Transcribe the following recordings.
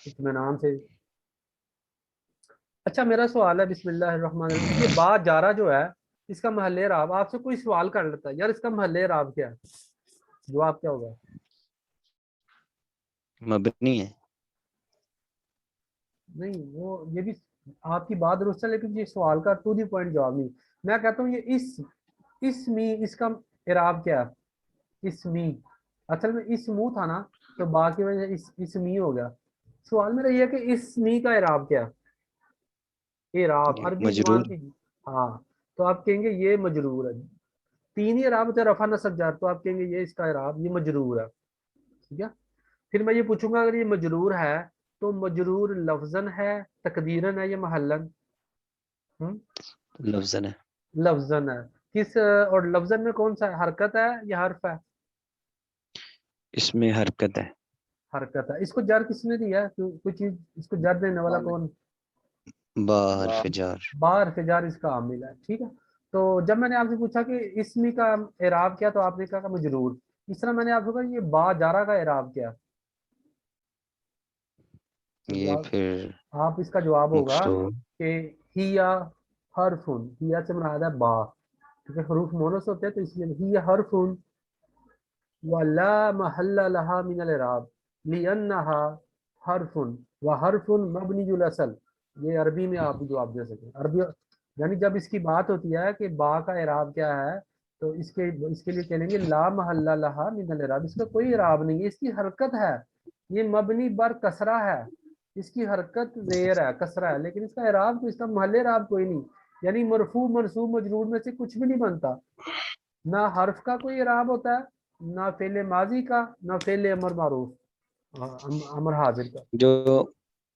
इत्मीनान से। अच्छा मेरा सवाल है, बिस्मिल्लाह अर्रहमान अर्रहीम, ये बा जारा जो है इसका महल्ले राब, आपसे कोई सवाल कर लेता है यार इसका महल्ले राब क्या है, जवाब क्या होगा? मबनी है। नहीं वो ये भी आपकी बात दुरुस्त है, लेकिन ये सवाल का टू दी पॉइंट जवाब नहीं। मैं कहता हूँ ये इसमी इसका इराब क्या है? इसमी, असल में इसमू था ना, तो बा की वजह से इसमी हो गया। सवाल मेरा ये है कि इसमी का इराब क्या है? इराब ये अरबी जुबान मजरूर। की। हाँ, तो आप कहेंगे ये मजरूर है। तीन ही इराब होते हैं, रफा नसब जार, तो आप कहेंगे ये इसका इराब ये मजरूर है। ठीक है। फिर मैं ये पूछूंगा अगर ये मजरूर है तो मजरूर लफ्जन है, तकदीरन है, या महल्लन? हम्म, लफ्जन है। लफ्जन है। किस और लफ्जन में कौन सा है, हरकत है या हर्फ है? इसमें हरकत है। हरकत है। इसको जर किसने दिया है, कोई चीज इसको जर देने वाला कौन? बा हरफ जार। बार फिजार इसका आमिल है। ठीक है। तो जब मैंने आपसे पूछा कि इसमी का एराब क्या, तो आपने कहा कि मजरूर। इस तरह मैंने आपसे कहा ये बा जारा का एराब क्या, तो ये जवाब फिर आप इसका जवाब होगा मफसूल। कि हिया हरफुन, हिया से मुराद है बा, क्योंकि हरूफ मोनस होते हैं तो इसलिए हिया हरफुन वला महल्ला लहा मिनल इराब लिअन्नहा हरफुन व हरफुन मबनियुल असल। ये अरबी में आप भी जवाब दे सकें अरबी, यानी जब इसकी बात होती है कि बा का इराब क्या है, तो इसके लिए कहेंगे ला महल्ला लहा मिनल इराब, इसका कोई इराब नहीं है, इसकी हरकत है। ये मबनी बर कसरा है, इसकी हरकत जेर है, कसरा है, लेकिन इसका इराब तो इसका महल्ले इराब कोई नहीं। यानी मरफू मनसूब मजरूर में से कुछ भी नहीं बनता। ना हर्फ का कोई इराब होता है, ना फेले माजी का, ना फेले अमर मारूफ, अमर हाजिर का। जो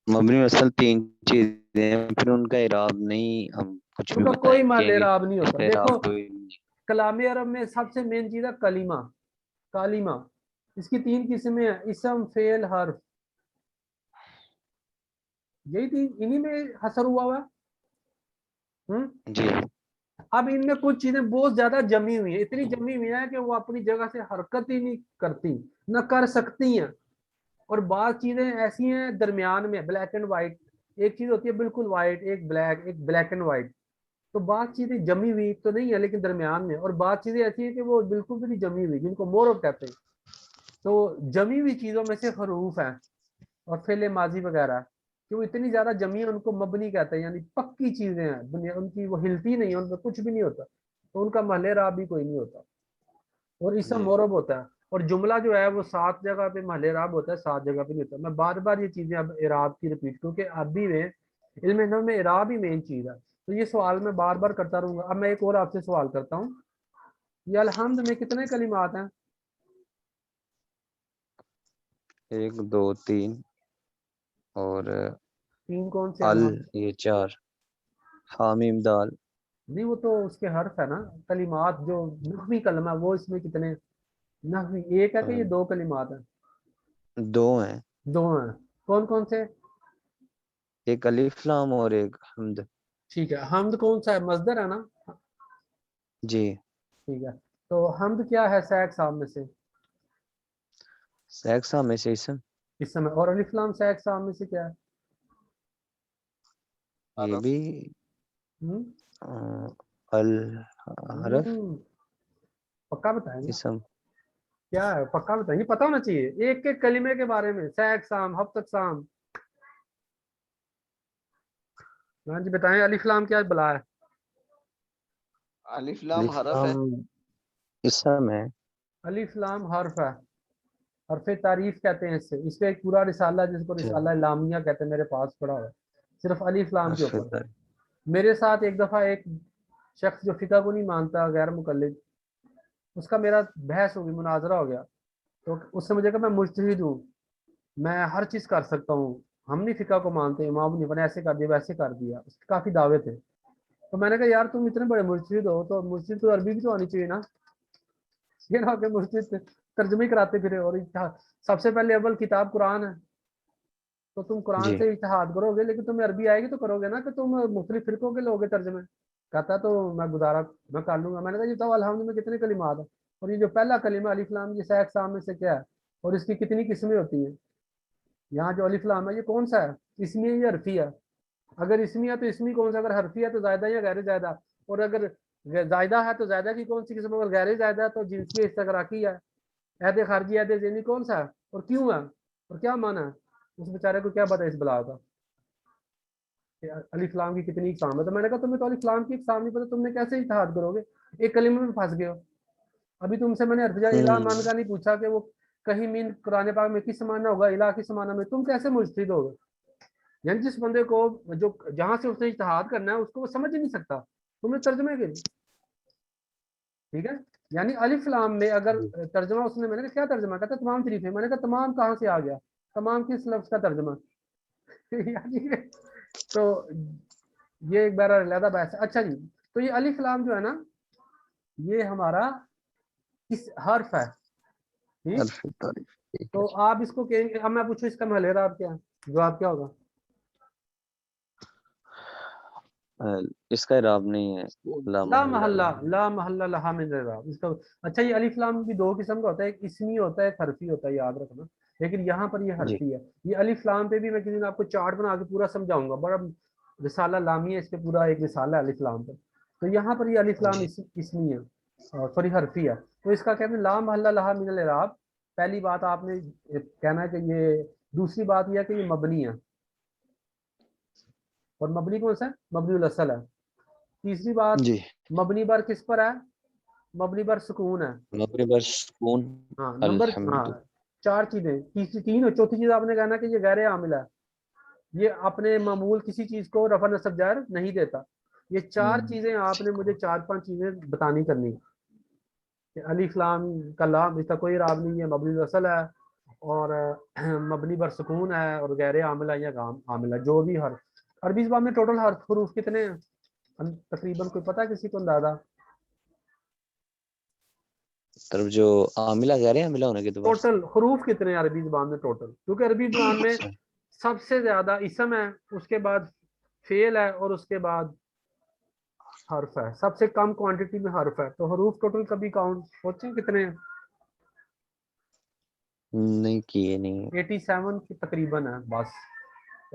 मबनी असल तीन चीजें हैं, फिर उनका इराब नहीं हम कुछ भी उनका कोई महल बताएंगे इराब नहीं होता। इसका इराब देखो कोई नहीं। कलाम अरब में सबसे मेन चीज है कलीमा, कालिमा। इसकी तीन किस्में हैं, इसम फेल हर्फ, यही तीन इन्हीं में हसर हुआ है। हम्म। जी। अब इनमें कुछ चीजें बहुत ज्यादा जमी हुई है, इतनी जमी हुई है कि वो अपनी जगह से हरकत ही नहीं करती, न कर सकती हैं। और बात चीजें ऐसी हैं दरमियान में, ब्लैक एंड व्हाइट, एक चीज होती है बिल्कुल व्हाइट, एक ब्लैक एंड व्हाइट। तो बात चीजें जमी हुई तो नहीं है लेकिन दरमियान में, और बात चीजें ऐसी है कि वो बिल्कुल भी नहीं जमी हुई, जिनको मोरब कहते हैं। तो जमी हुई चीजों में से हरूफ है और फेले माजी वगैरह, कि वो इतनी ज्यादा जमी है उनको मबनी कहते हैं, यानी पक्की चीजें हैं, उनकी वो हिलती नहीं है, उनमें कुछ भी नहीं होता, तो उनका महले राब भी कोई नहीं होता। और इसम जी। मोरब होता है। और जुमला जो है वो 7 जगह पे महले राब होता है, 7 जगह पे नहीं होता। मैं बार बार ये चीजें अब इराब की रिपीट, क्योंकि अरबी में इल्म नहव में इराब ही मेन चीज है, तो ये सवाल मैं बार बार करता रहूंगा। अब मैं एक और आपसे सवाल करता हूँ, ये अलहम्द में कितने कलिमात हैं? एक दो तीन और तीन कौन से अल, अलहम्द? ये चार। हामिम दाल। नहीं वो तो उसके हर्फ है ना, कलिमात जो नहवी कलमा वो इसमें कितने? नहवी एक है कि ये 2 कलिमात हैं? दो हैं। दो हैं। कौन कौन से? एक अलिफ लाम और एक हमद। ठीक है, हमद कौन सा है, मजदर है ना? जी। ठीक है। तो हमद क्या है सैक साम में से? सैक्सा में से इसम। इस समय। और अलिफ्लाम सैक साम में से क्या है? ये भी हम्म। अ, अल हरफ हम्म, पक्का बताएंगे? इसम। क्या है पक्का बताएंगे, पता होना चाहिए एक एक कलिमे के बारे में, सैक साम हफ्तक साम। हाँ जी बताएं, अलिफ्लाम क्या बला है? अलिफ लाम अलिफ हरफ है। लाम इसम है। अलिफ्लाम हर्फ है, हरफ तारीफ कहते हैं इससे, इस पे एक पूरा रिसाला जिसको अच्छा। रिसाला लामिया कहते हैं मेरे पास पड़ा हुआ है, सिर्फ अलिफ्लाम के हरफ ऊपर। तारीफ। मेरे साथ एक दफा एक शख्स जो फिका को नहीं मानता, गैर मुकल्लिद, उसका मेरा बहस हो गई, मुनाजरा हो गया। तो उससे मुझे कहा मैं मुजतहिद हूँ, मैं हर चीज कर सकता हूँ, हम नहीं फिका को मानते, इमाम नहीं बने, ऐसे कर दिया वैसे कर दिया, उसके काफी दावे थे। तो मैंने कहा यार तुम इतने बड़े मुजतहिद हो तो मुजतहिद तो अरबी भी तो आनी चाहिए ना, ये ना कि मुजतहिद तर्जमे कराते फिरे। और सबसे पहले अव्वल किताब कुरान है, तो तुम कुरान जी। से इत्तेहाद करोगे, लेकिन तुम्हें अरबी आएगी तो करोगे ना, कि तुम मुख्तलिफ फिरकों के लोगे तर्जमे। कहता तो मैं गुजारा मैं कर लूंगा। मैंने कहा ये तो अल्हम्द में कितने कलिमात है, और ये जो पहला कलिमा अलिफ लाम ये सैक साम में से क्या है, और इसकी कितनी किस्में होती हैं? यहाँ जो अलिफ लाम है ये कौन सा है, इसमी है या हरफी है? अगर इसमी है तो इसमी कौन सा, अगर हरफी है तो जायदा या गैर जायदा, और अगर जायदा है तो जायदा की कौन सी किस्म, अगर गैर जायदा है तो जिनसी इस्तगराकी है, ऐदे खारजी ऐदे ज़ेनी कौन सा है और क्यों है और क्या माना है? उस बेचारे को क्या पता इस बला का कि अलिफ लाम की कितनी इकसाम है। तो मैंने कहा तुम्हें तो अलिफ लाम की इकसाम नहीं पता, तुमने कैसे इत्तेहाद करोगे, एक कलीमे में फंस गए हो। अभी तुमसे मैंने हरफ जार इला मान का नहीं पूछा कि वो कहीं मीन कुरान पाक में किस माना होगा, इला किस माना में, तुम कैसे मुजतहिद होगे? यानी जिस बंदे को जो जहां से उसने इत्तेहाद करना है उसको वो समझ ही नहीं सकता, तुम्हें तर्जमे के लिए। ठीक है, यानी अलिफ लाम में अगर तर्जमा उसने, मैंने कहा क्या तर्जमा, कहता तमाम शरीफ है, मैंने कहा तमाम कहाँ से आ गया, तमाम किस लफ्ज का तर्जमा? यानी तो ये एक बार अलहदा बहस है। अच्छा जी, तो ये अलिफ लाम जो है ना ये हमारा इस हर्फ है, ठीक। तो आप इसको कहेंगे, अब मैं पूछूं इसका महलेरा आप क्या, जवाब क्या होगा? इसका इराब नहीं है, ला ला महल्ला महल्ला, लहा। ला महल्ला लहा मिन इराब इसका। अच्छा, ये अलिफ लाम भी दो किस्म का होता है, एक इसमी होता है एक हरफी होता है, याद रखना। लेकिन यहाँ पर ये जी हरफी है। ये अलिफ लाम पे भी मैं किसी दिन आपको चार्ट बना के पूरा समझाऊंगा, बड़ा रिसाला लामी है इस पे, पूरा एक रिसाला है अलिफ लाम पर। तो यहाँ पर ये अलिफ लाम जी इसमी है, सॉरी हरफी है। तो इसका कहते हैं ला महल्ला लहा मिनल इराब। पहली बात आपने कहना है कि ये, दूसरी बात यह है कि ये मबनी है, और मबनी कौन सा है, मबनी असल है। तीसरी बात, जी। मबनी बर किस पर है, मबनी बर सुकून है। मगरिब बर सुकून। हाँ नंबर, अल्हम्दु। हाँ चार चीजें, तीसरी तीन और चौथी चीज आपने कहना कि ये गैर आमिल है, ये अपने मामूल किसी चीज को रफा नसब जार नहीं देता। ये चार चीजें आपने मुझे चार पांच चीजें बतानी करनी कि अलिफ लाम का लाम इसका कोई राब नहीं है, मबनी असल है, और मबनी बर सुकून है, और गैर आमिल है या गाम आमिल है, जो भी हर अरबी ज़बान में टोटल हर्फ हरूफ कितने हैं तकरीबन, कोई पता है किसी को अंदाजा? तरफ जो आमिला कह रहे हैं, आमिला होने के तो बस। टोटल हरूफ कितने हैं अरबी ज़बान में टोटल? क्योंकि अरबी ज़बान में अच्छा। सबसे ज्यादा इसम है, उसके बाद फेल है, और उसके बाद हर्फ है, सबसे कम क्वांटिटी में हर्फ है। तो हरूफ टोटल कभी काउंट होते हैं कितने हैं? नहीं किए नहीं। 87 की तकरीबन है बस।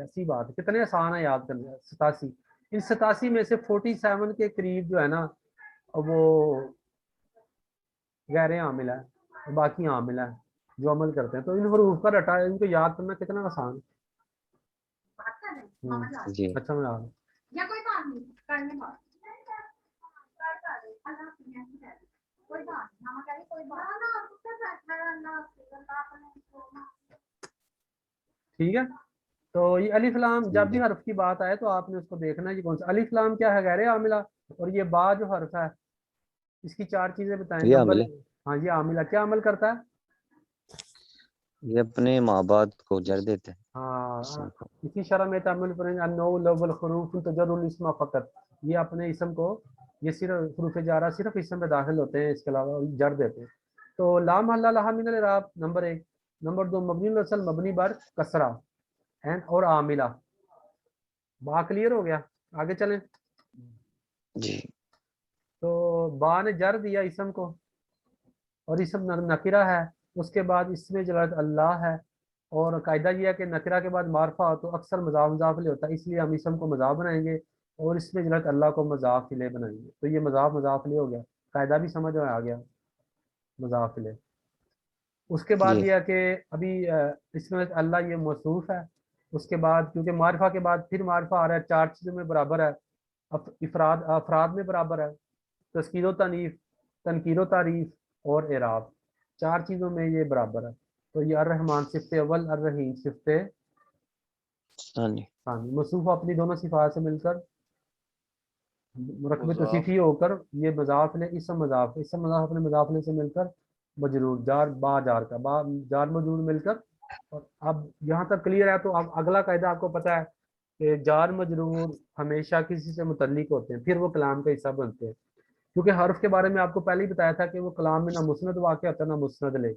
ऐसी बात है, कितने आसान है याद करना, 87। इन 87 में से 47 के करीब जो है ना वो गैर आमिल है, बाकी आमिल है जो अमल करते हैं। तो इन हरूफ का रटा इनको याद करना कितना आसान है। जी अच्छा मैं आ ठीक है। तो ये अलिफ लाम जब भी जी। हर्फ की बात आए तो आपने उसको देखना है, ये कौन सा अलिफ लाम क्या है, गैर आमिला। और ये बा जो हर्फ है इसकी चार चीजें बताएं। ये नंबर, आमिल है, हाँ ये आमिला क्या अमल करता है? ये अपने माँ बाप को जर देते हैं। हाँ, इसम को। इसी शरह में तामिल करेंगे अन्नो लवल हरूफ तजरुल इस्मा फकत, ये अपने इसम को, ये सिर्फ हरूफ जारा सिर्फ इसम में दाखिल होते हैं, इसके अलावा जर देते हैं। तो ला महल्ला लहा मिनल इराब नंबर एक। नंबर दो, मबनी असल मबनी बर कसरा है और आमिला। बा क्लियर हो गया, आगे चलें। जी तो बा ने जर दिया इसम को, और इसम नकिरा है, उसके बाद इसमें जलालत अल्लाह है। और कायदा यह है कि नकिरा के बाद मारफा हो तो अक्सर मजाफ मजाफ ले होता है, इसलिए हम इसम को मजाफ बनाएंगे और इसमें जलालत अल्लाह को मजाफ ले बनाएंगे। तो ये मजाफ मजाफ ले हो गया, कायदा भी समझ में आ गया, मजाफ ले। उसके बाद जी यह है कि अभी इसमें अल्लाह ये मौसूफ है। उसके बाद क्योंकि मारफा के बाद फिर मारफा आ रहा है, चार चीज़ों में बराबर है, इफराद अफराद में बराबर है, तस्कीर तनीफ, तनकीर तारीफ और एराब, चार चीज़ों में ये बराबर है। तो ये अर्रहमान सिफ्त अव्वल, अर्रहीम सिफ्त हाँ जी। सानी। मसूफ अपनी दोनों सिफात से मिलकर मुरकब मुज़ाफ। तौसीफी होकर ये मजाफले, इसम मजाफ अपने मजाफले से मिलकर मजरूर जार बा जार का बा जार मजरूर मिलकर। और अब यहाँ तक क्लियर है, तो अब अगला कायदा आपको पता है कि जार मजरूर हमेशा किसी से मुतल्लिक होते हैं, फिर वो कलाम का हिस्सा बनते हैं। क्योंकि हर्फ के बारे में आपको पहले ही बताया था कि वो कलाम में ना मुस्नद वाक़ होता ना मुस्नद ले।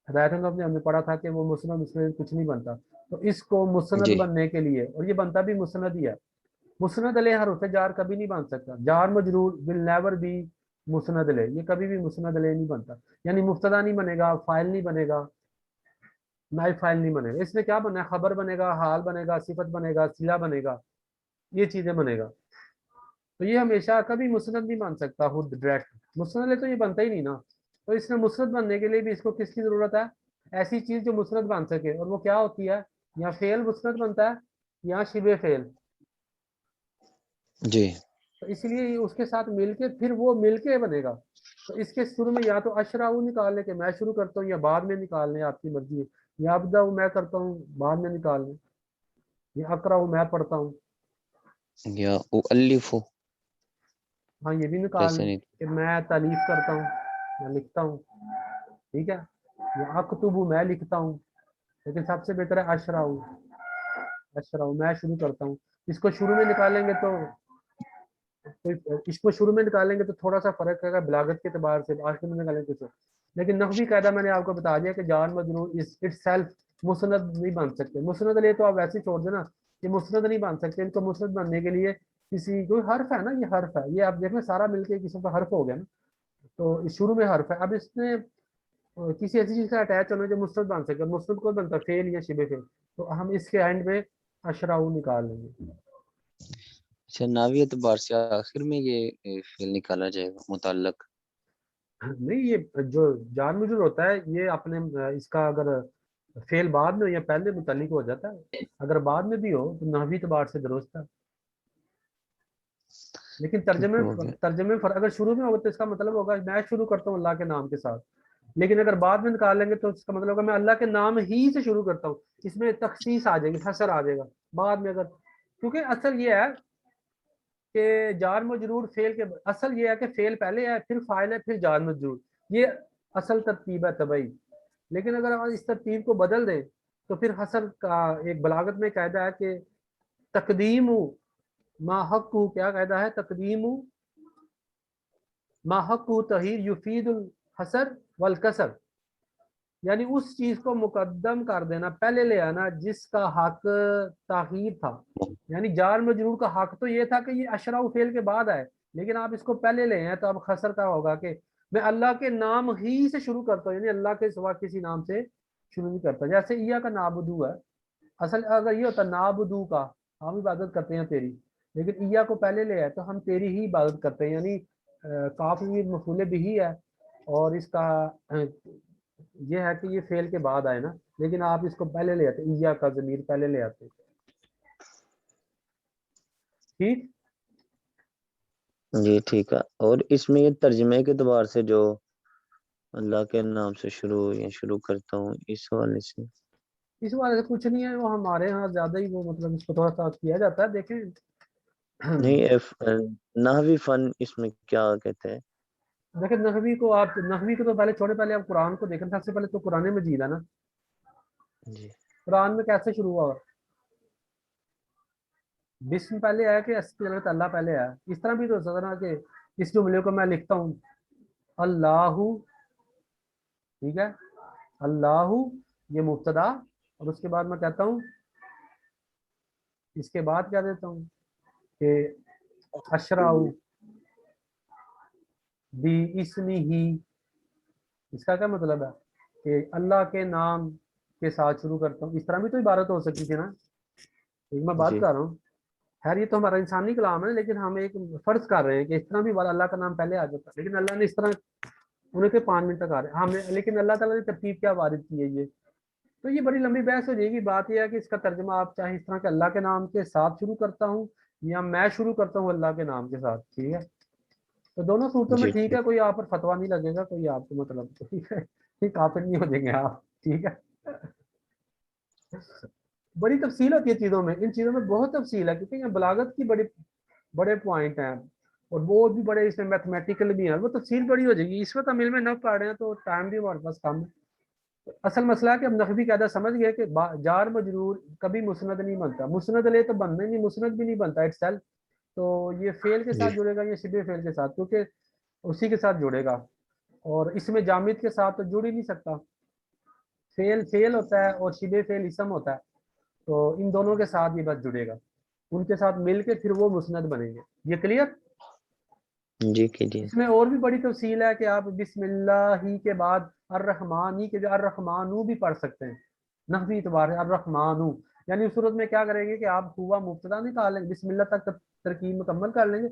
हदायत हमने हमने पढ़ा था कि वो मुस्नद उसमें कुछ नहीं बनता। तो इसको मुस्नद जी बनने के लिए, और ये बनता भी मुस्नद ही है, मुस्नद ले हर्फ जार कभी नहीं बन सकता, जार मजरूर विल नेवर बी मुस्नद ले, ये कभी भी मुस्नद ले नहीं बनता। यानी मुफ्तदा नहीं बनेगा, फाइल नहीं बनेगा, नाइब फाइल नहीं बनेगा। इसमें क्या बनना है, खबर बनेगा, हाल बनेगा, सिफत बनेगा, सिला बनेगा, ये चीजें बनेगा। तो ये हमेशा कभी मुस्नद नहीं बन सकता खुद डायरेक्ट, मुस्नद है तो ये बनता ही नहीं ना। तो इसमें मुस्नद बनने के लिए भी इसको किसकी जरूरत है, ऐसी चीज जो मुस्नद बन सके, और वो क्या होती है, या फेल मुस्नद बनता है या शिबे फेल। जी। तो इसलिए ये उसके साथ मिलके फिर वो मिलके बनेगा। तो इसके शुरू में या तो अशराऊ निकालने के मैं शुरू करता हूँ, या बाद में निकालने, आपकी मर्जी है। या अबदा मैं करता हूँ बाद में निकालने, या अकरा मैं पढ़ता हूँ। या उअल्लिफु, हाँ ये भी निकाल जैसे लें नहीं। कि मैं तालीफ करता हूँ, मैं लिखता हूँ, ठीक है। या अकतुबु मैं लिखता हूँ, लेकिन सबसे बेहतर है अशराऊ, अशराऊ मैं शुरू करता हूँ। इसको शुरू में निकालेंगे तो कोई, इसको शुरू में निकालेंगे तो थोड़ा सा फर्क रहेगा बिलागत के एतबार से, आखिर में निकालेंगे तो। लेकिन नहवी कायदा मैंने आपको बता दिया कि जान मजरूर इस इट सेल्फ मुसनद नहीं बन सकते। मुसनद लिए तो आप वैसे ही छोड़ देना, ये मुसनद नहीं बन सकते। इनको मुसनद बनने के लिए किसी कोई हर्फ है ना, ये हर्फ है, ये आप देख लें सारा मिलके किसी का हर्फ हो गया ना। तो इस शुरू में हर्फ है, अब इसने किसी ऐसी चीज का अटैच होना जो मुस्तद बन सके। मुस्तद को बनता फेल या शिबे फेल, तो हम इसके एंड में अशराऊ निकाल लेंगे। अच्छा, नावी एतबार से आखिर में ये फेल निकाला जाएगा मुतल्लक। नहीं ये जो जान मजूर होता है ये अपने इसका अगर फेल बाद में हो या पहले मुतल्लिक हो जाता है। अगर बाद में भी हो तो नहवी एतबार से दुरुस्त है। लेकिन ठीक तर्जमे हो गया। तर्जमे में अगर शुरू में होगा तो इसका मतलब होगा मैं शुरू करता हूँ अल्लाह के नाम के साथ। लेकिन अगर बाद में निकालेंगे तो इसका मतलब होगा मैं अल्लाह के नाम ही से शुरू करता हूँ। इसमें तखसीस आ जाएगी, हसर आ जाएगा बाद में अगर, क्योंकि असल ये है कि जार मजरूर फेल के, असल ये है कि फेल पहले है फिर फाइल है फिर जार मजरूर, ये असल तरतीब है तबई। लेकिन अगर हम इस तरतीब को बदल दें तो फिर हसर का एक बलागत में कायदा है कि तकदीम माहक क्या कायदा है, तकदीम माहक तहीर युफीदुल हसर वल कसर, यानी उस चीज को मुकद्दम कर देना, पहले ले आना जिसका हक ताखीर था। यानी जार मजरूर का हक तो ये था कि ये अशरा फेल के बाद आए, लेकिन आप इसको पहले ले आए तो अब खसर का होगा कि मैं अल्लाह के नाम ही से शुरू करता हूँ, यानी अल्लाह के सिवा किसी नाम से शुरू नहीं करता। जैसे ईया का नाबुदू है, असल अगर ये होता नाबुदू का, हम इबादत करते हैं तेरी, लेकिन ईया को पहले ले आए तो हम तेरी ही इबादत करते हैं, यानी काफी मफूल भी है। और इसका ये है कि ये फेल के बाद आए ना, लेकिन आप इसको पहले ले आते, ईया का जमीर पहले ले आते। ठीक। जी ठीक है। और इसमें ये तर्जमे के एतबार से जो अल्लाह के नाम से शुरू या शुरू करता हूँ इस हवाले से। इस बारे से कुछ नहीं है, वो हमारे यहाँ ज्यादा ही वो मतलब इसको थोड़ा सा किया जाता है, देखें। नहीं, नाहवी फन इसमें क्या कहते हैं? देखें नहवी को, आप नहवी को तो पहले छोड़े, पहले आप कुरान को देखें। सबसे पहले तो कुरान मजीद है ना, जी कुरान में कैसे शुरू हुआ, बिस्म पहले आया कि अल्लाह पहले आया। इस तरह भी तो हो सकता है ना कि इस जुमले को मैं लिखता हूँ अल्लाहु, ठीक है, अल्लाहु ये मुब्तदा, और उसके बाद मैं कहता हूँ, इसके बाद क्या देता हूँ कि अशराउ बी इसमी ही। इसका क्या मतलब है कि अल्लाह के नाम के साथ शुरू करता हूँ। इस तरह भी तो इबारत हो सकती थी ना, एक मैं बात जी कर रहा हूँ। खैर ये तो हमारा इंसानी कलाम है, लेकिन हम एक फर्ज कर रहे हैं कि इस तरह भी वाला अल्लाह का नाम पहले आ जाता है, लेकिन अल्लाह ने इस तरह उन्हें के 5 मिनट तक आ रहे हैं हमने, लेकिन अल्लाह ताला ने तरतीब क्या वारिद की है ये। तो ये बड़ी लंबी बहस हो जाएगी। बात यह है कि इसका तर्जमा आप चाहे इस तरह के अल्लाह के नाम के साथ शुरू करता हूँ, या मैं शुरू करता हूँ अल्लाह के नाम के साथ, ठीक है। तो दोनों सूरतों में जी ठीक ठीक। है, कोई आप पर फतवा नहीं लगेगा, कोई आपको मतलब, ठीक है, ठीक, काफिर नहीं हो जाएंगे आप, ठीक है। बड़ी तफसील होती है चीज़ों में, इन चीज़ों में बहुत तफसील है, क्योंकि ये बलागत की बड़ी बड़े पॉइंट हैं, और वो भी बड़े इसमें मैथमेटिकल भी हैं, वो तफसील बड़ी हो जाएगी। इस वक्त हम इल्म न पढ़ रहे हैं तो टाइम भी हमारे पास कम है। असल मसला है कि हम नहवी कायदा समझ गए कि जार मजरूर कभी मुस्नद नहीं बनता, मुस्नद ले तो बनना ही नहीं, मुस्नद भी नहीं बनता इट सेल्फ। तो ये फेल के साथ जी जुड़ेगा, ये शिबे फेल के साथ, क्योंकि उसी के साथ जुड़ेगा। और इसमें जामिद के साथ तो जुड़ ही नहीं सकता, फेल फेल होता है और शिबे फेल इसम होता है। तो इन दोनों के साथ ये बस जुड़ेगा, उनके साथ मिलके फिर वो मुस्नद बनेंगे। ये क्लियर। जी कीजिए। इसमें और भी बड़ी तफसील है कि आप बिस्मिल्लाह ही के बाद अर्रहमानी के जो अर्रहमानू भी पढ़ सकते हैं। नहवी एतबार से अर्रहमानु, यानी उस सूरत में क्या करेंगे कि आप हुआ मुब्तदा निकाल लेंगे, बिस्मिल्लाह तक तरकीब मुकम्मल कर लेंगे।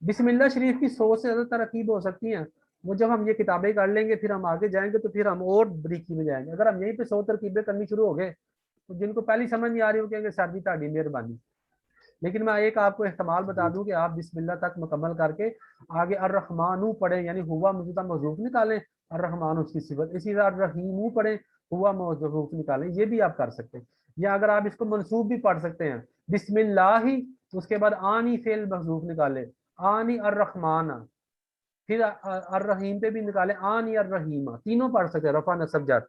बिस्मिल्लाह शरीफ की 100 से ज्यादा तरकीब हो सकती हैं, वो जब हम ये किताबें कर लेंगे फिर हम आगे जाएंगे तो फिर हम और बरीकी में जाएंगे। अगर हम यहीं पे 100 तरकीबें करनी शुरू हो गए तो जिनको पहली समझ नहीं आ रही वो कहेंगे सर जी ताड़ी मेहरबानी। लेकिन मैं एक आपको इस्तेमाल बता جی दूं कि आप बिस्मिल्लाह तक मुकम्मल करके आगे अर्रहमानु पढ़ें, यानी हुआ मुजदा मजरूफ निकालें, अर्रहमान उसकी सिफत, इसी तरह अर्रहीमु पढ़ें, हुआ मजरूफ निकालें, ये भी आप कर सकते हैं। या अगर आप इसको मनसूब भी पढ़ सकते हैं, बिस्मिल्लाही उसके बाद आनी फेल मजरूफ निकाले, आनी अर्रहमान, फिर अर्रहीम पे भी निकाले आनी अर्रहीमा, तीनों पढ़ सकते हैं रफा नसब जर।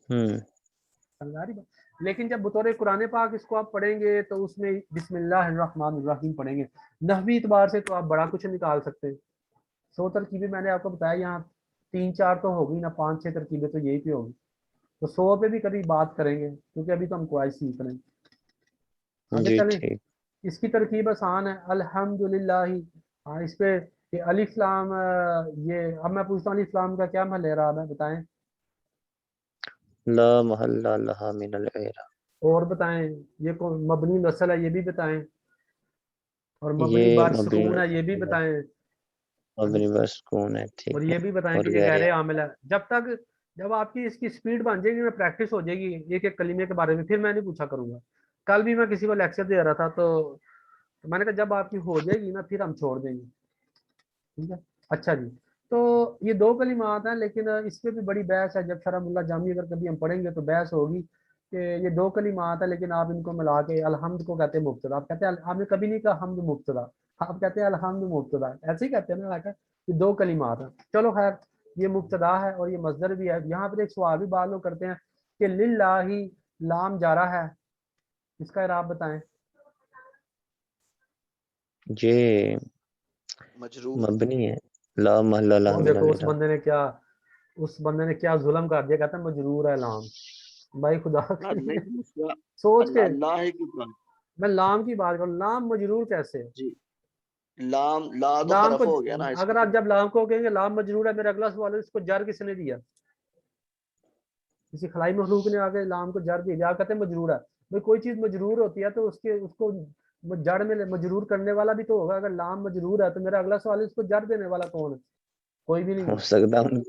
समझ आ रही बात? लेकिन जब बतौर कुरान पाक इसको आप पढ़ेंगे तो उसमें बिस्मिल्लाहिर्रहमानिर्रहीम पढ़ेंगे। नहवी एतबार से तो आप बड़ा कुछ निकाल सकते हैं। 100 तरकीबें मैंने आपको बताया, यहाँ 3-4 तो होगी ना, 5-6 तरकीबें तो यही पे होगी। तो 100 पे भी कभी बात करेंगे क्योंकि अभी तो हम क्वाइस सीख रहे हैं। आगे جی चलें। ٹھیک इसकी तरकीब आसान है, अल्हम्दुलिल्लाह। हाँ इस पे ये अलिफ लाम, ये अब मैं पूछता हूँ अलिफ लाम का क्या महल एराब है बताएं। لا محل لها من الاعراب और बताएं, ये कौन मबनी नस्ल है ये भी बताएं, और یہ मबनी बार مبنی सुकून है ये بھی बताएं, مبنی بر سکون ہے ٹھیک और ہے ये भी बताएं اور कि ये غیر गैर عامل आमिल है। जब तक जब आपकी इसकी स्पीड बन जाएगी ना, प्रैक्टिस हो जाएगी एक एक कलीमे के बारे में, फिर मैं नहीं पूछा करूंगा। कल भी मैं किसी को लेक्चर दे रहा था तो मैंने कहा जब आपकी हो जाएगी ना फिर हम छोड़ देंगे, ठीक है। अच्छा जी, तो ये दो कलिमात हैं, लेकिन इसमें भी बड़ी बहस है। जब शरमुल्लाह जामी अगर कभी हम पढ़ेंगे तो बहस होगी कि ये दो कलिमात है लेकिन आप इनको मिला के अलहम्द को कहते हैं मुब्तदा। आप कहते हैं, आपने कभी नहीं कहा हमद मुब्तदा, आप कहते हैं अलहम्द मुब्तदा, ऐसे ही कहते हैं ना। ये दो कलिमात हैं, चलो खैर, ये मुब्तदा है और ये मस्दर भी है। यहाँ पर एक सवाल भी बात लोग करते हैं कि लिल्लाही लाम जारा है, इसका इराब बताएं। یہ مجرور مبنی ہے لا محل لها وہ من دیکھو الاعراب اس بندے نے کیا ظلم کر دیا، کہتا ہے مجرور ہے لام، بھائی خدا کے لیے نہیں دوسرا سوچ کے، اللہ ہی کی بات میں لام کی بات کروں، لام مجرور کیسے ہے؟ جی لام لا تو لام کو حرف ہو گیا نا اس اگر میں آپ جب لام کو کہیں گے لام مجرور ہے، میرا اگلا سوال ہے اس کو جر کس نے دیا؟ کسی خلائی مخلوق نے آگے لام کو جر دیا، آپ کہتے ہیں مجرور ہے۔ بھائی کوئی چیز مجرور ہوتی ہے تو اس کو جڑ میں مجرور کرنے والا بھی تو ہوگا۔ اگر لام مجرور ہے تو میرا اگلا سوال ہے اس کو جر دینے والا کون ہے؟ کوئی بھی نہیں ہو ہے۔ سکتا ہے ان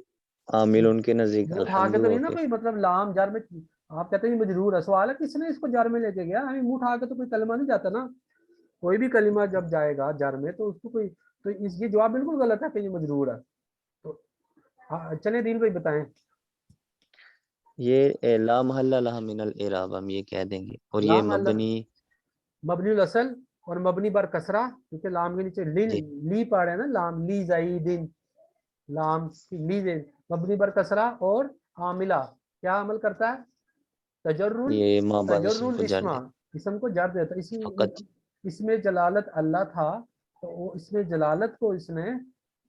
عامل ان کے نزدیک منہ اٹھا الحمد کے تو ہو نہیں نا کے کوئی، مطلب لام جر میں آپ کہتے ہیں یہ مجرور ہے، سوال ہے کس نے اس کو جر میں لے کے گیا؟ ہمیں منہ اٹھا کے تو کوئی کلمہ نہیں جاتا نا، کوئی بھی کلمہ جب جائے گا جر میں تو اس کو کوئی، تو اس یہ جواب بالکل غلط ہے کہ یہ مجرور ہے۔ تو چلیں دین بھائی بتائیں۔ یہ لا محل لها من الاعراب ہم یہ کہہ دیں گے، اور یہ لام مبنی مبنی الاصل اور مبنی بر کسرہ، کیونکہ لام کے نیچے جی لی پڑھ رہے ہیں نا، لام لی زیدن، لام لی زید، مبنی بر کسرہ اور عاملہ کیا عمل کرتا ہے؟ یہ ماں بعد تجر اسم کو جر الاسم، دے اسم کو جر دیتا ہے۔ فقط اس میں جلالت اللہ تھا تو وہ اس میں جلالت کو اس نے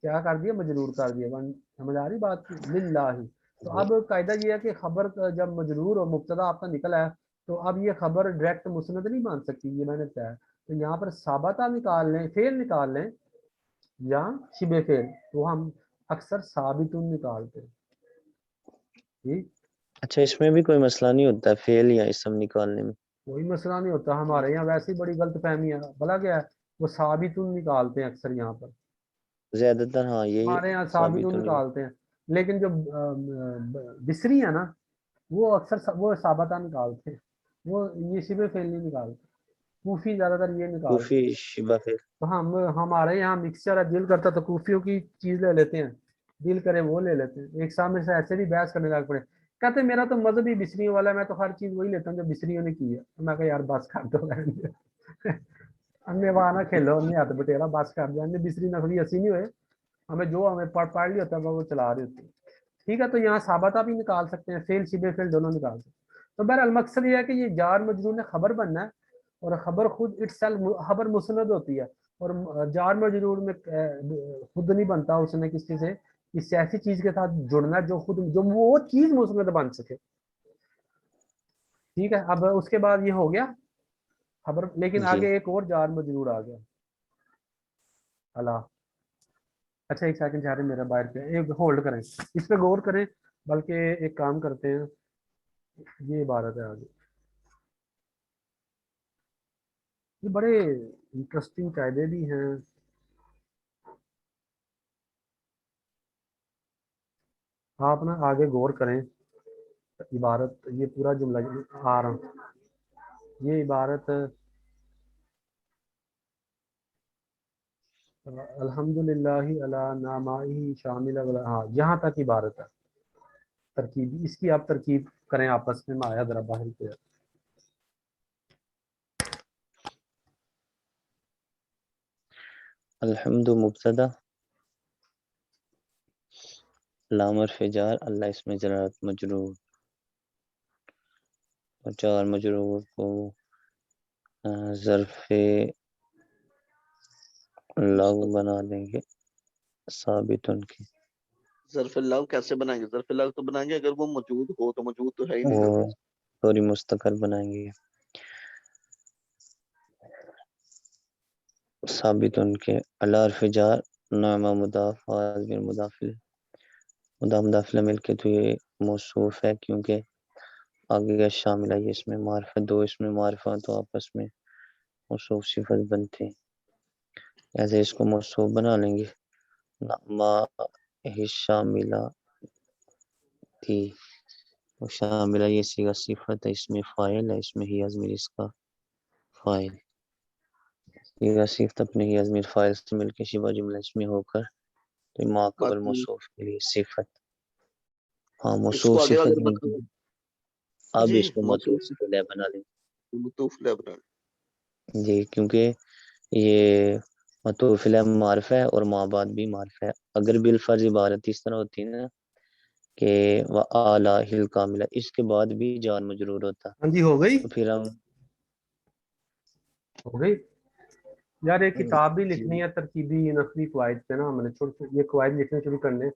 کیا کر دیا؟ مجرور کر دیا۔ سمجھ آ رہی بات کی؟ للہ۔ تو اب قاعدہ یہ ہے کہ خبر جب مجرور اور مبتدا آپ کا نکلا ہے تو اب یہ خبر ڈائریکٹ مسند نہیں مان سکتی، یہ میں نے بتایا۔ تو یہاں پر ثابتہ نکال لیں، فعل نکال لیں یا شبہ فعل، تو ہم اکثر ثابتون نکالتے ہیں، ٹھیک۔ اچھا اس میں بھی کوئی مسئلہ نہیں ہوتا ہے فعل یا اسم نکالنے میں؟ کوئی مسئلہ نہیں ہوتا، ہمارے یہاں ویسے ہی بڑی غلط فہمی ہے، بلا کیا ہے وہ ثابتون نکالتے ہیں اکثر یہاں پر، زیادہ تر ہاں یہی ہمارے یہاں ثابتون ثابت نہیں نکالتے ہیں۔ لیکن جو بصری ہے نا وہ اکثر وہ ثابتہ نکالتے ہیں، وہ یہ شبہ فعل نہیں نکالتے، کوفی زیادہ تر یہ نکالتے کوفی ہیں۔ شبہ فعل تو ہمارے یہاں مکسچر ہے، دل کرتا تو کوفیوں کی چیز لے لیتے ہیں، دل کرے وہ لے لیتے ہیں۔ ایک سامنے سے ایسے بھی بحث کرنے لگ پڑے، کہتے ہیں میرا تو مذہب ہی بصریوں والا ہے، میں تو ہر چیز وہی لیتا ہوں جو بصریوں نے کی ہے۔ تو میں کہا یار بس کر دو، ہم نے وہاں نہ کھیلو، ہم نے ہاتھ بٹیرا، بس کر دیا، ہم نے بصری نقلی اسی نہیں ہوئے، ہمیں جو ہمیں پڑھ لی ہوتا ہے وہ چلا رہے ہوتے ہیں، ٹھیک ہے۔ تو یہاں ثابتہ بھی نکال سکتے ہیں، فعل شبہ فعل دونوں نکال سکتے ہیں۔ تو بہرحال مقصد یہ ہے کہ یہ جار مجرور نے خبر بننا ہے، اور خبر خود اٹ سیلف خبر مسند ہوتی ہے، اور جار مجرور میں خود نہیں بنتا، اس نے کسی سے اس ایسی چیز کے ساتھ جڑنا جو خود جو وہ چیز مسند بن سکے، ٹھیک ہے۔ اب اس کے بعد یہ ہو گیا خبر، لیکن جی آگے ایک اور جار مجرور آ گیا اللہ۔ اچھا ایک سیکنڈ چاہ رہے میرا باہر پہ ایک ہولڈ کریں، اس پہ غور کریں، بلکہ ایک کام کرتے ہیں، یہ عبارت ہے آگے. یہ بڑے انٹرسٹنگ قاعدے بھی ہیں. آپ نا آگے غور کریں. عبارت یہ پورا جملہ آ رہا ہوں. یہ عبارت الحمدللہ علی نعمائہ شامل ہاں یہاں تک عبارت ہے. ترکیب اس کی آپ ترکیب کریں آپس میں آیا ذرا باہر پہ. الحمد مبتدا، لام حرف جار، اللہ اس میں جلالت مجرور، اور جار مجرور کو ظرف لغو بنا دیں گے ثابت ان کی. ظرف اللہ کیسے بنائیں گے؟ ظرف اللہ تو بنائیں گے اگر وہ موجود ہو، تو موجود تو ہے ہی نہیں نا. وہ سوری مستقر بنائیں گے ثابت ان کے. اللہ حرف جار، نعمہ مضاف، حاضر مضاف، مضاف مل کے تو یہ موصوف ہے کیونکہ آگے کا شامل ہے. یہ اس میں معرفت، دو اس میں معرفہ تو آپس میں موصوف صفت بنتے ہیں. ایسے اس کو موصوف بنا لیں گے. ما ہی شاملہ تھی، وہ شاملہ یہ صیغہ صفت ہے، اس میں فاعل ہے، اس میں ہی ضمیر اس کا فاعل. صیغہ صفت اپنے ہی ضمیر فاعل سے مل کے شبہ جملہ اس میں ہو کر تو ما قبل موصوف کے لیے صفت. ہاں اس کو موصوف آگے صفت اگر بن بتا گئی. اب جی اس کو موصوف مطلوب سے بنا لیں مطوف لے بنا. جی، کیونکہ یہ مطلوب الیہ معرف ہے اور ما بعد بھی معرف ہے. اگر بالفرض عبارت اس طرح ہوتی ہے نا کہ وَآلَٰهِ الْكَامِلَةِ، اس کے بعد بھی جار مجرور ہوتا ہاں جی ہو گئی تو پھر ہم ہو گئی. یار ایک کتاب بھی جی لکھنی ہے ترکیبی نقلی قواعد پہ نا. میں نے یہ قواعد لکھنے شروع کرنے.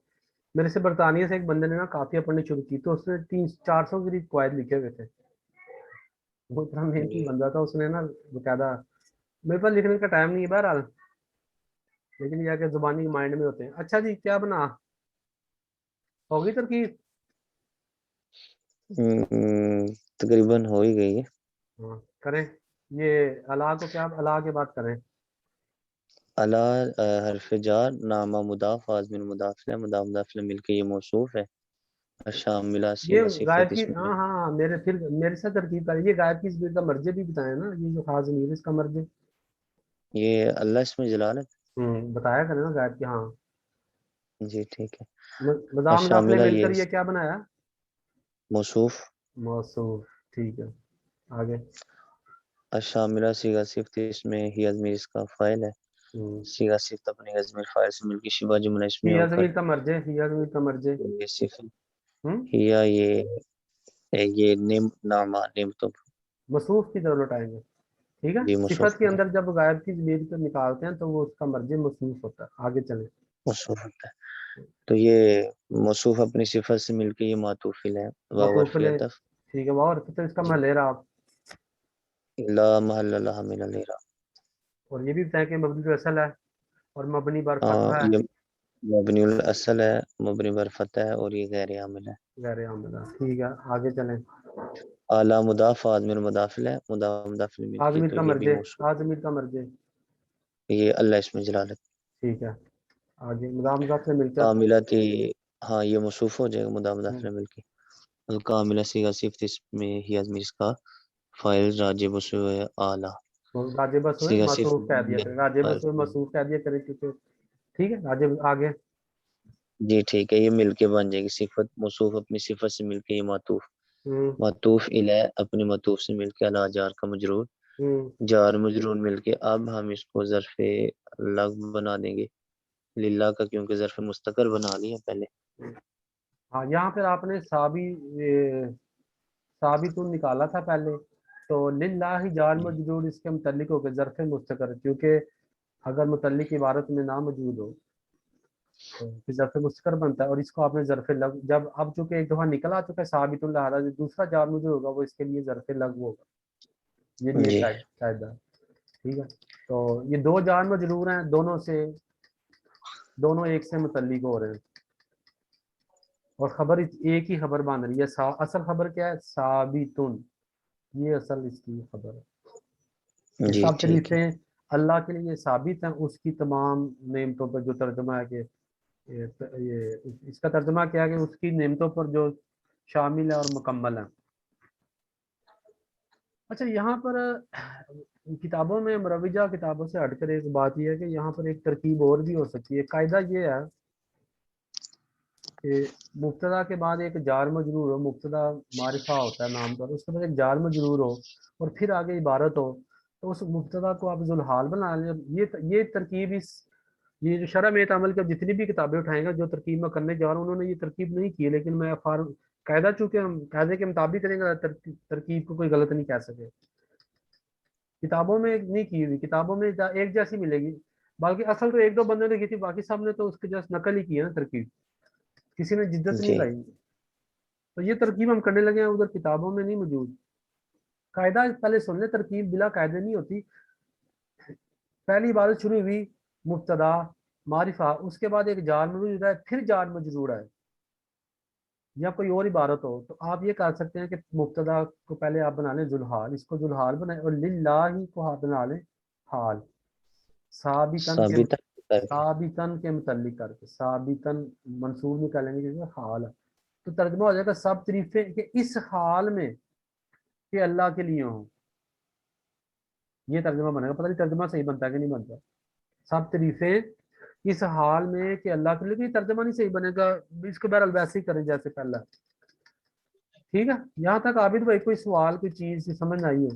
میرے سے برطانیہ سے ایک بندے نے نا کافیاں پڑھنی شروع کی تو اس نے 300-400 قریب قواعد لکھے ہوئے تھے. وہ اتنا محنتی جی بندہ تھا. اس نے نا باقاعدہ، میرے پاس لکھنے کا ٹائم نہیں ہے بہرحال، لیکن یہ کہ زبانی مائنڈ میں ہوتے ہیں. اچھا جی کیا بنا ہوگی ترکیب؟ تقریباً ہو ہی گئی ہے. ہاں کریں. یہ اللہ کو کیا اللہ کے بات کریں. اللہ حرف جار، نامہ مضاف، آزمین مضاف ہے، مضاف مل کے یہ موصوف ہے. شاملہ یہ صیغہ صفت غائب کی اس میں ہاں ہاں میرے سے ترکیب کریں. یہ غائب کی ضمیر کا مرجع بھی بتائیں نا. یہ جو خاص ضمیر اس کا مرجع یہ اللہ اس میں جلالت. بتایا کریں نا غائب کی. ہاں جی ٹھیک ہے. مضاف نے شاملہ مل کر یہ یہ کیا بنایا؟ موصوف. موصوف. ٹھیک ہے آگے. الشاملہ صیغہ صفت اس میں ہی ضمیر اس کا فاعل ہے. صیغہ صفت اپنے ضمیر فاعل سے مل کے شبہ جملہ اس میں ہی ہو کر ضمیر کا مرجع. ہی ضمیر کا مرجع یہ صفت ہیا یہ نامہ نعمتوں مصروف کی طرف لوٹائیں گے. ٹھیک ہے. جی موصوف صفت کے اندر جب غائب کی ضمیر کو نکالتے ہیں تو وہ اس کا مرجع مصروف ہوتا ہے. آگے چلیں. موصوف ہوتا ہے. تو یہ موصوف اپنی صفت سے مل کے یہ معطوف ہے. واو معطوف حرف علیہ. عطف. ٹھیک ہے. اور تو اس کا محل اعراب لا محل لها من الاعراب. اور یہ بھی بتائیں کہ مبنی اصل ہے اور مبنی بر فتح ہے. یہ مبنی الاصل ہے، مبنی بر فتح ہے، اور یہ غیر عامل ہے. غیر عامل ہے. ٹھیک ہے آگے چلیں. اعلیٰ مضاف، آدمیر مضاف ہے، مضاف مل کے آزمیر تو کا یہ بھی مرجع. موصوف. آزمیر کا مرجع. یہ اللہ اس میں جلالت. ٹھیک ہے آگے. مضاف سے مل کر کاملہ تھی. ہاں یہ موصوف ہو جائے گا مضاف مل کے. الکاملہ صیغہ صفت اس میں ہی ضمیر اس کا فاعل راجب اسے اعلیٰ. راجب بس ہوئے صیغہ صفت مصروف کہہ دیا کریں. راجب بس ہوئے مصروف کہہ دیا کریں کیونکہ ٹھیک ہے. راجب آگے. جی ٹھیک ہے. یہ مل کے بن جائے گی صفت. موصوف اپنی صفت سے مل کے یہ معطوف. معطوف الیہ اپنے معطوف سے مل کے علی جار کا مجرور. جار مجرور مل کے اب ہم اس کو ظرف لغو بنا دیں گے للہ کا، کیونکہ ظرف مستقر بنا لیا پہلے. ہاں یہاں پہ آپ نے ثابت نکالا تھا پہلے تو للہ جار مجرور اس کے متعلق ہو کے ظرف مستقر، کیونکہ اگر متعلق عبارت میں نہ موجود ہو تو پھر ظرف مستقر بنتا ہے. اور اس کو آپ نے ظرف لغو جب اب چونکہ ایک دفعہ نکل آ چکا ہے ثابت لہذا جو دوسرا جار مجرور ہوگا وہ اس کے لیے ظرف لغو ہوگا. یہ بھی ایک جی قاعدہ. ٹھیک ہے. تو یہ دو جار مجرور ہیں، دونوں ایک سے متعلق ہو رہے ہیں. اور خبر ایک ہی خبر بن رہی ہے، اصل خبر کیا ہے؟ ثابتن، یہ اصل اس کی خبر ہے کہ جی سب ٹھیک ہے. تعریفیں اللہ کے لیے ثابت ہیں، اس کی تمام نعمتوں پر، جو ترجمہ ہے کہ یہ اس کا ترجمہ کیا ہے کہ اس کی نعمتوں پر جو شامل ہے اور مکمل ہے. اچھا یہاں پر کتابوں میں مروجہ کتابوں سے ہٹ کر ایک بات یہ ہے کہ یہاں پر ایک ترکیب اور بھی ہو سکتی ہے. قاعدہ یہ ہے کہ مبتدا کے بعد ایک جار مجرور ہو، مبتدا معرفہ ہوتا ہے نام پر، اس کے بعد ایک جار مجرور ہو اور پھر آگے عبارت ہو، تو اس مبتدا کو آپ ذوالحال بنا لیں. یہ ترکیب یہ جو شرح میت عمل کے جتنی بھی کتابیں اٹھائیں گا، جو ترکیب میں کرنے جا رہا ہوں انہوں نے یہ ترکیب نہیں کی ہے، لیکن میں قاعدہ چونکہ ہم قاعدے کے مطابق کریں گے، ترکیب کو کوئی غلط نہیں کہہ سکے. کتابوں میں نہیں کی ہوئی، کتابوں میں ایک جیسی ملے گی، بلکہ اصل تو ایک دو بندے نے کی تھی، باقی سب نے تو اس کے جیسے نقل ہی کی ہے نا ترکیب، کسی نے جدت نہیں جی لائی. تو یہ ترکیب ہم کرنے لگے ہیں، ادھر کتابوں میں نہیں موجود. قاعدہ پہلے سن لیں، ترکیب بلا قاعدے نہیں ہوتی. پہلی عبارت شروع ہوئی مبتدا معرفہ، اس کے بعد ایک جار مجرور ہے، پھر جار مجرور ہے، یا کوئی اور عبارت ہو، تو آپ یہ کہہ سکتے ہیں کہ مبتدا کو پہلے آپ بنا لیں ذوالحال، اس کو ذوالحال بنائیں، اور للہ کو آپ بنا لیں حال، ثابت کر کے. ثابتن کے متعلق کر کے، ثابتن منصوب نکالیں گے جیسے حال ہے، تو ترجمہ ہو جائے گا سب تعریفیں کہ اس حال میں کہ اللہ کے لیے ہوں. یہ ترجمہ بنے گا، پتہ نہیں ترجمہ صحیح بنتا ہے کہ نہیں بنتا. سب تعریفیں اس حال میں کہ اللہ کے لیے، یہ ترجمہ نہیں صحیح بنے گا، اس کو بہرحال ویسے ہی کریں جیسے پہلا. ٹھیک ہے، یہاں تک عابد بھائی کوئی سوال کوئی چیز سمجھ آئی ہو؟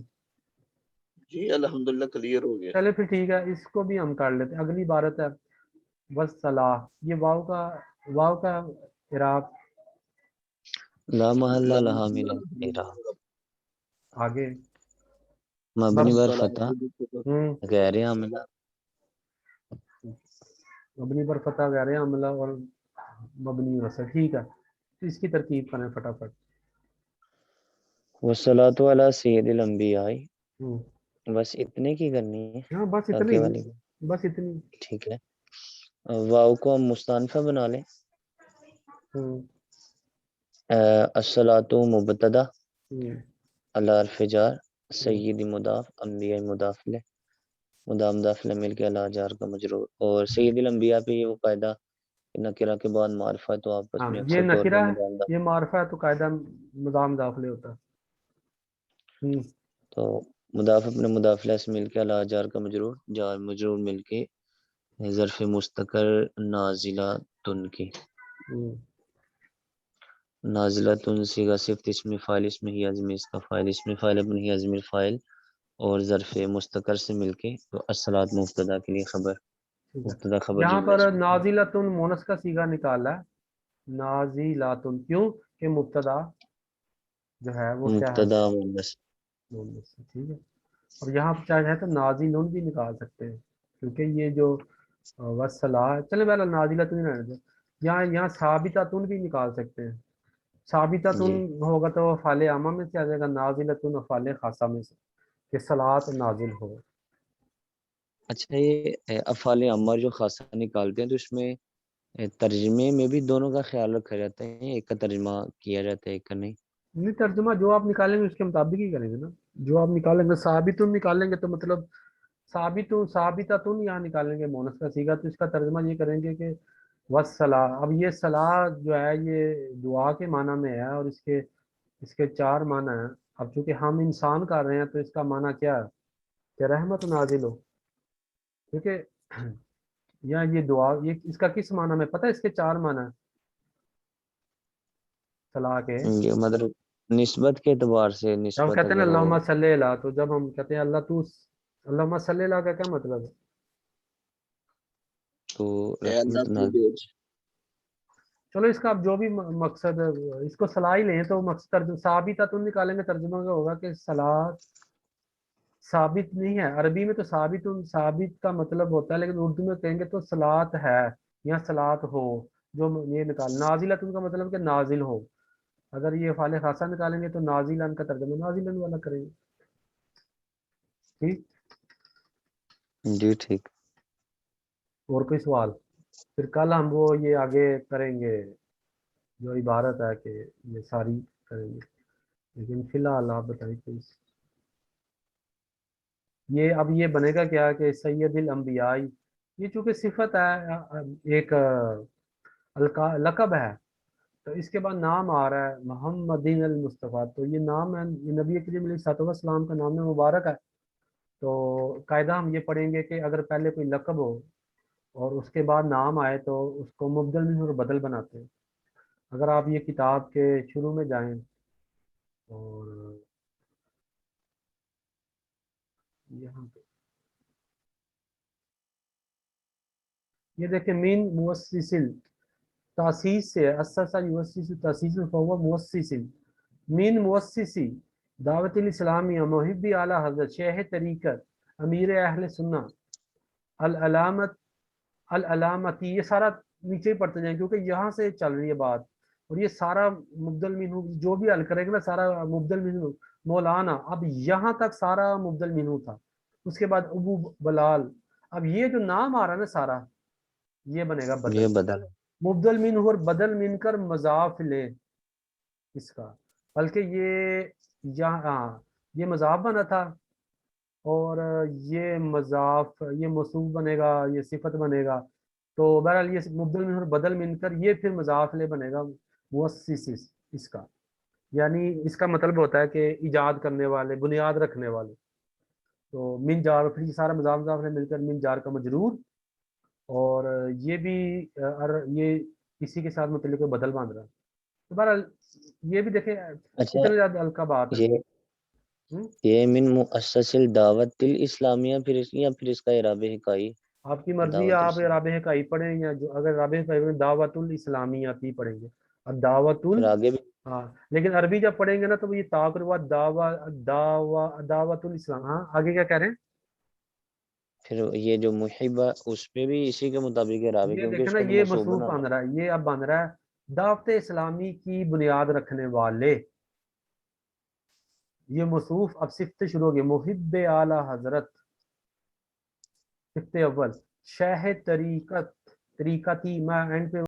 جی الحمدللہ کلیئر ہو گیا. چلے پھر ٹھیک ہے، اس کو بھی ہم کر لیتے ہیں. اگلی عبارت ہے والصلاح، یہ واو کا اعراب لا محل لها من الاعراب. آگے مبنی بر فتح غیر عاملہ. مبنی پر فتح غیر عاملہ اور مبنی وصل. ٹھیک ہے، تو اس کی ترکیب کریں فٹافٹ. والصلاۃ علی سید الانبیاء. ہوں، بس اتنے کی کرنی ہے ہاں بس اتنی آگے ہی، والی کو. بس اتنی. ٹھیک ہے. واو کو ہم مستانفہ بنا لیں. ہوں، الصلاۃ مبتدا، ہوں، علی حرف جار، ہوں. سید مضاف، انبیاء مضاف لہ، مضاف لہ مل کے علی جار کا مجرور. اور سید الانبیاء پہ یہ وہ قاعدہ کہ نکرہ کے بعد معرفہ تو آپس ہاں میں یہ اکثر طور پہ نکرہ ہے، مداخلہ. یہ معرفہ ہے تو قاعدہ مدام داخلے ہوتا ہے. تو مضاف اپنے مضاف لہ سے مل کے علی جار کا مجرور، جار مجرور مل کے ظرف مستقر نازلہ تن کی. ہوں. نازلہ تن صیغہ صفت اسم فاعل، اسم ہی ازمی اس کا فاعل، اسم فاعل ابن ہی ازمی فاعل، اور ظرف مستقر سے مل کے تو الصلاۃ مبتدا کے لیے خبر، ٹھیک ہے، مبتدا خبر یہاں جملہ پر اس میں. نازلتن مونس کا صیغہ نکالا ہے، نازلاتن، کیوں کہ مبتدا جو ہے وہ کیا ہے؟ مبتدا مونس. مونس. ٹھیک ہے، اور یہاں پر چاہے تو نازلن بھی نکال سکتے ہیں، کیونکہ یہ جو وصلہ، چلے پہلے نازلتن ہی رہنے دیں. یہاں ثابتاتن بھی نکال سکتے ہیں. ثابتاتن جی ہوگا تو افعال عامہ میں سے آ جائے گا، نازلتن افعال خاصہ میں سے، کہ صلاۃ نازل ہو. اچھا، یہ افعال امر جو خاصہ نکالتے ہیں تو اس میں ترجمے میں بھی دونوں کا خیال رکھا جاتا ہے، ایک کا ترجمہ کیا جاتا ہے ایک کا نہیں؟ نہیں، ترجمہ جو آپ نکالیں گے اس کے مطابق ہی کریں گے نا. جو آپ نکالیں گے ثابتن نکالیں گے تو مطلب ثابتاتن یہاں نکالیں گے مونس کا صیغہ، تو اس کا ترجمہ یہ کریں گے کہ والصلاۃ. اب یہ صلاح جو ہے یہ دعا کے معنی میں ہے، اور اس کے چار معنی ہیں. اب چونکہ ہم انسان کر رہے ہیں تو اس کا معنی کیا ہے کہ رحمت نازل ہو، کیونکہ یہ دعا، یہ اس کا کس معنی میں پتہ ہے؟ اس کے چار معنی ہیں صلاح کے. یہ مطلب نسبت کے اعتبار سے، جب ہم نسبت کہتے ہیں نا اگر ہو اللہم صلی اللہ، تو جب ہم کہتے ہیں اللہ تو، اللہم صلی اللہ کا کیا مطلب ہے؟ تو اے اللہ رحمت تو نازل. بھیج. چلو اس کا اب جو بھی مقصد ہے، اس کو صلاح ہی لیں تو مقصد ثابتاتن نکالیں گے، ترجمہ کا ہوگا کہ صلاح ثابت نہیں ہے. عربی میں تو ثابت کا مطلب ہوتا ہے، لیکن اردو میں کہیں گے تو صلاۃ ہے یا صلاۃ ہو. جو یہ نکال نازلتن کا مطلب کہ نازل ہو. اگر یہ فعال خاصہ نکالیں گے تو نازلن کا ترجمہ نازلن والا کریں گے. ٹھیک. جی ٹھیک. اور کوئی سوال؟ پھر کل ہم وہ یہ آگے کریں گے جو عبارت ہے کہ یہ ساری کریں گے، لیکن فی الحال آپ بتائیں پلیز. یہ اب یہ بنے گا کیا کہ سید الانبیاء، یہ چونکہ صفت ہے، ایک لقب ہے، تو اس کے بعد نام آ رہا ہے محمدین المصطفیٰ، تو یہ نام ہے، یہ نبی کریم علیہ السلام کا نام مبارک ہے. تو قاعدہ ہم یہ پڑھیں گے کہ اگر پہلے کوئی لقب ہو اور اس کے بعد نام آئے تو اس کو مبدل منہ اور بدل بناتے ہیں. اگر آپ یہ کتاب کے شروع میں جائیں اور یہاں پہ یہ دیکھیں مین مؤسسل تاسیس سے اسسا یؤسس تاسیس فهو مؤسس مین مؤسسی دعوت الاسلامیہ محبی اعلیٰ حضرت شیخ طریقت امیر اہل سنہ العلامت العلامتی، یہ سارا نیچے ہی پڑھتے جائیں کیونکہ یہاں سے چل رہی ہے بات، اور یہ سارا مبدل منہ جو بھی حل کرے گا نا سارا مبدل منہ مولانا، اب یہاں تک سارا مبدل منہ تھا. اس کے بعد ابو بلال، اب یہ جو نام آ رہا ہے نا سارا یہ بنے گا بدل، یہ بدل ہے. مبدل منہ اور بدل من کر مضاف لے اس کا، بلکہ یہ یہاں یہ مضاف بنا تھا اور یہ مضاف یہ موصوف بنے گا، یہ صفت بنے گا. تو بہرحال یہ مبدل منہ اور بدل من کر یہ پھر مضاف لے بنے گا مؤسس اس کا، یعنی اس کا مطلب ہوتا ہے کہ ایجاد کرنے والے، بنیاد رکھنے والے. تو من جار پھر یہ سارا مضاف مضاف سے مل کر من جار کا مجرور، اور یہ بھی یہ اسی کے ساتھ متعلق بدل باندھ رہا ہے. تو بہرحال یہ بھی دیکھیں اچھا اتنے زیادہ القابات ہیں. یہ من مؤسس الدعوت الاسلامیہ یا پھر اس کا اعراب حقائی آپ کی مرضی ہے، دعوت آپ الاسلام. رابع حقائی پڑھیں یا جو اگر رابع حقائی پڑھیں دعوت الاسلامیہ ہی پڑھیں گے. اب دعوت پھر آگے بھی ہاں، لیکن عربی جب پڑھیں گے نا تو یہ تا کے بعد دعوت الاسلام. ہاں آگے کیا کہہ رہے ہیں؟ پھر یہ جو محبہ اس پہ بھی اسی کے مطابق اعراب ہے یہ کیونکہ دیکھیں اس نا کو تو یہ موصوف مصروف بنانا بن رہا ہے، یہ اب بن رہا ہے دعوت اسلامی کی بنیاد رکھنے والے. یہ مصروف اب صفت شروع ہو گئی، محب اعلی حضرت صفت اول، شیخ طریقت طریقتی، میں اینڈ پہ